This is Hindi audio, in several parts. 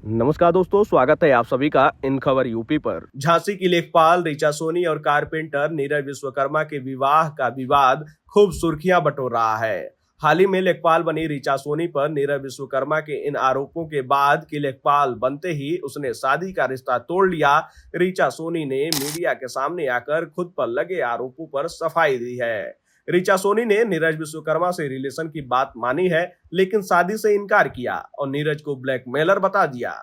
नमस्कार दोस्तों, स्वागत है आप सभी का इन खबर यूपी पर। झांसी की लेखपाल ऋचा सोनी और कारपेंटर नीरज विश्वकर्मा के विवाह का विवाद खूब सुर्खियां बटोर रहा है। हाल ही में लेखपाल बनी ऋचा सोनी पर नीरज विश्वकर्मा के इन आरोपों के बाद कि लेखपाल बनते ही उसने शादी का रिश्ता तोड़ लिया, ऋचा सोनी ने मीडिया के सामने आकर खुद पर लगे आरोपों पर सफाई दी है। ऋचा सोनी ने नीरज विश्वकर्मा से रिलेशन की बात मानी है, लेकिन शादी से इनकार किया और नीरज को ब्लैकमेलर बता दिया।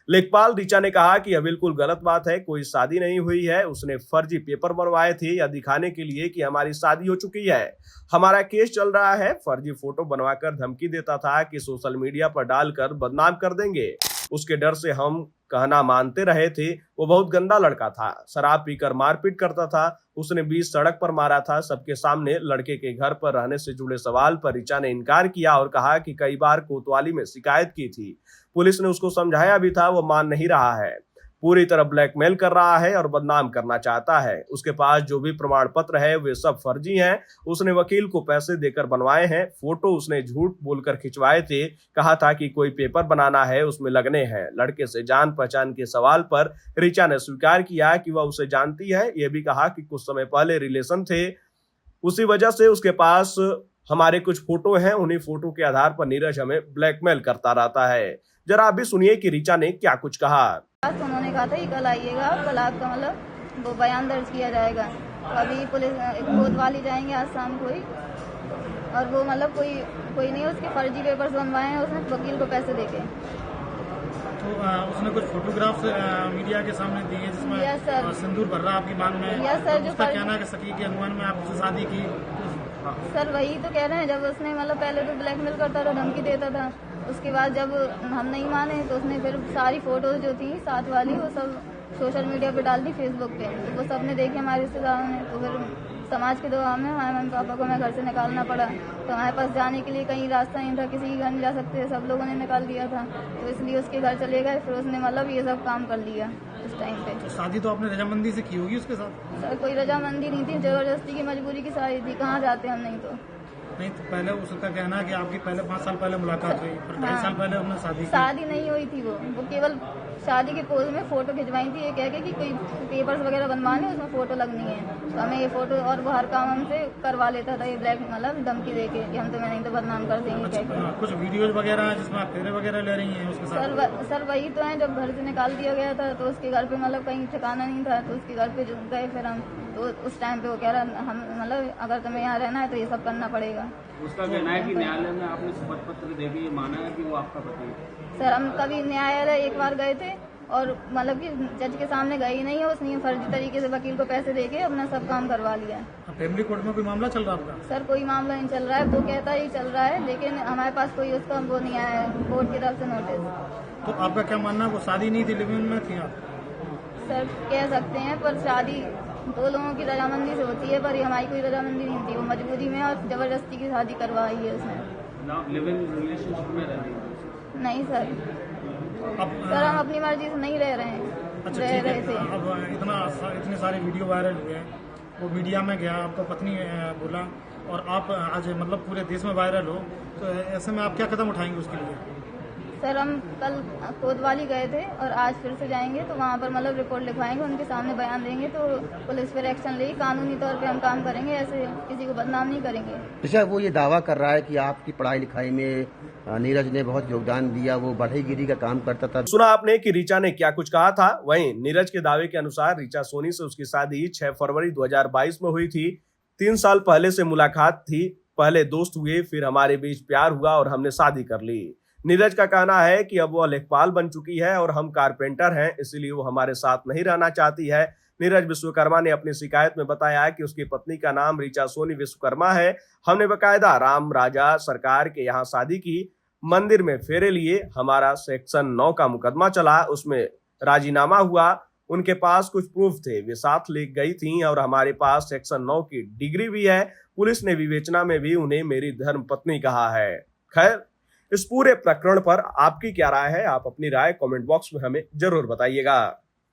लेखपाल ऋचा ने कहा कि यह बिल्कुल गलत बात है, कोई शादी नहीं हुई है। उसने फर्जी पेपर बनवाए थे या दिखाने के लिए कि हमारी शादी हो चुकी है। हमारा केस चल रहा है। फर्जी फोटो बनवाकर धमकी देता था कि सोशल मीडिया पर डालकर बदनाम कर देंगे। उसके डर से हम कहना मानते रहे थे। वो बहुत गंदा लड़का था, शराब पीकर मारपीट करता था। उसने बीच सड़क पर मारा था सबके सामने। लड़के के घर पर रहने से जुड़े सवाल पर ऋचा ने इनकार किया और कहा कि कई बार कोतवाली में शिकायत की थी, पुलिस ने उसको समझाया भी था, वो मान नहीं रहा है। पूरी तरह ब्लैकमेल कर रहा है और बदनाम करना चाहता है। उसके पास जो भी प्रमाण पत्र है वे सब फर्जी हैं। उसने वकील को पैसे देकर बनवाए हैं। फोटो उसने झूठ बोलकर खिंचवाए थे। कहा था कि कोई पेपर बनाना है, उसमें लगने हैं। लड़के से जान पहचान के सवाल पर ऋचा ने स्वीकार किया कि वह उसे जानती है। यह भी कहा कि कुछ समय पहले रिलेशन थे, उसी वजह से उसके पास हमारे कुछ फोटो हैं। उन्हीं फोटो के आधार पर नीरज हमें ब्लैकमेल करता रहता है। जरा आप भी सुनिए कि ऋचा ने क्या कुछ कहा। तो उन्होंने कहा था कि कल आइएगा, कल आपका मतलब वो बयान दर्ज किया जाएगा। तो अभी पुलिस कोतवाली जाएंगे आज शाम को ही, और वो मतलब कोई नहीं, उसके फर्जी पेपर्स बनवाए हैं उसने वकील को पैसे देके। तो उसने कुछ फोटोग्राफ्स मीडिया के सामने दिए जिसमें सिंदूर भर रहा आपकी मांग में। यस सर, जो उसका कहना है कि सखी के अनुमान में आप उससे शादी की। सर वही तो कह रहे हैं, जब उसने मतलब पहले तो ब्लैकमेल करता था, धमकी देता था। उसके बाद जब हम नहीं माने तो उसने फिर सारी फोटोज जो थी साथ वाली वो सब सोशल मीडिया पे डाल दी, फेसबुक पे। तो वो सब ने देखे हमारे रिश्तेदारों ने। तो फिर समाज के दबाव में हमारे मम्मी पापा को हमें घर से निकालना पड़ा। तो हमारे पास जाने के लिए कहीं रास्ता नहीं था, किसी के घर नहीं जा सकते, सब लोगों ने निकाल दिया था। तो इसलिए उसके घर चले गए। फिर उसने मतलब ये सब काम कर लिया उस टाइम पे। तो शादी तो आपने रजामंदी से की होगी उसके साथ? सर कोई रजामंदी नहीं थी, जबरदस्ती की मजबूरी की शादी थी। कहाँ जाते हम नहीं तो। नहीं तो पहले उसका कहना है कि आपकी पहले 5 साल पहले मुलाकात हुई और 2.5 साल पहले हमने शादी की। शादी नहीं हुई थी। वो केवल शादी के पोज में फोटो खिंचवाई थी, ये कह के कि कोई पेपर्स वगैरह बनवाने, उसमें फोटो लगनी है। तो हमें ये फोटो और वो हर काम हमसे करवा लेता था, ये ब्लैक मतलब धमकी देके कि हम तुम्हें नहीं तो बदनाम कर देंगे। अच्छा, कुछ वीडियोज वगैरह जिसमें आप फेरे वगैरह ले रही हैं उसके साथ? सर वही तो है, जब घर से निकाल दिया गया था तो उसके घर पे मतलब कहीं ठिकाना नहीं था। तो उसके घर पे गए फिर हम। तो उस टाइम पे वो कह रहा हम मतलब अगर तुम्हें यहाँ रहना है तो ये सब करना पड़ेगा। उसका कहना है कि न्यायालय में आपने शपथ पत्र देके ये माना है कि वो आपका पति है। सर हम कभी न्यायालय एक बार गए थे और मतलब कि जज के सामने गए ही नहीं है। उसने फर्जी तरीके से वकील को पैसे देके अपना सब काम करवा लिया। फैमिली कोर्ट में कोई मामला चल रहा आपका? सर कोई मामला नहीं चल रहा है, वो कहता ही चल रहा है, लेकिन हमारे पास कोई उसका वो नहीं आया है कोर्ट की तरफ से नोटिस। तो आपका क्या मानना है, वो शादी नहीं थी, लिव इन में थी आप? सर कह सकते हैं, पर शादी दो लोगों की रजामंदी से होती है, पर हमारी कोई रजामंदी नहीं थी। वो मजबूरी में और जबरदस्ती की शादी करवाई है उसने। लिव इन रिलेशनशिप में रह रही है? नहीं सर, सर हम अपनी मर्जी से नहीं रह रहे हैं। अच्छा रह ठीक रहे है। थे। अब इतने सारे वीडियो वायरल हुए हैं, वो मीडिया में गया, आपका पत्नी बोला, और आप आज मतलब पूरे देश में वायरल हो, तो ऐसे में आप क्या कदम उठाएंगे उसके लिए? सर हम कल कोतवाली गए थे और आज फिर से जाएंगे, तो वहाँ पर मतलब रिपोर्ट लिखवाएंगे, उनके सामने बयान देंगे, तो पुलिस पर एक्शन लेगी। कानूनी तौर पे हम काम करेंगे, ऐसे किसी को बदनाम नहीं करेंगे। अच्छा, वो ये दावा कर रहा है कि आपकी पढ़ाई लिखाई में नीरज ने बहुत योगदान दिया, वो बढ़ईगिरी का काम करता था। सुना आपने कि ऋचा ने क्या कुछ कहा था। वहीं नीरज के दावे के अनुसार ऋचा सोनी से उसकी शादी 6 फरवरी 2022 में हुई थी। 3 साल पहले से मुलाकात थी, पहले दोस्त हुए, फिर हमारे बीच प्यार हुआ और हमने शादी कर ली। नीरज का कहना है कि अब वह लेखपाल बन चुकी है और हम कारपेंटर हैं, इसलिए वो हमारे साथ नहीं रहना चाहती है। नीरज विश्वकर्मा ने अपनी शिकायत में बताया कि उसकी पत्नी का नाम ऋचा सोनी विश्वकर्मा है। हमने बकायदा राम राजा सरकार के यहाँ शादी की, मंदिर में फेरे लिए, हमारा सेक्शन 9 का मुकदमा चला, उसमें राजीनामा हुआ। उनके पास कुछ प्रूफ थे, वे साथ ले गई थी और हमारे पास सेक्शन 9 की डिग्री भी है। पुलिस ने विवेचना में भी उन्हें मेरी धर्म पत्नी कहा है। खैर, इस पूरे प्रकरण पर आपकी क्या राय है? आप अपनी राय कमेंट बॉक्स में हमें जरूर बताइएगा।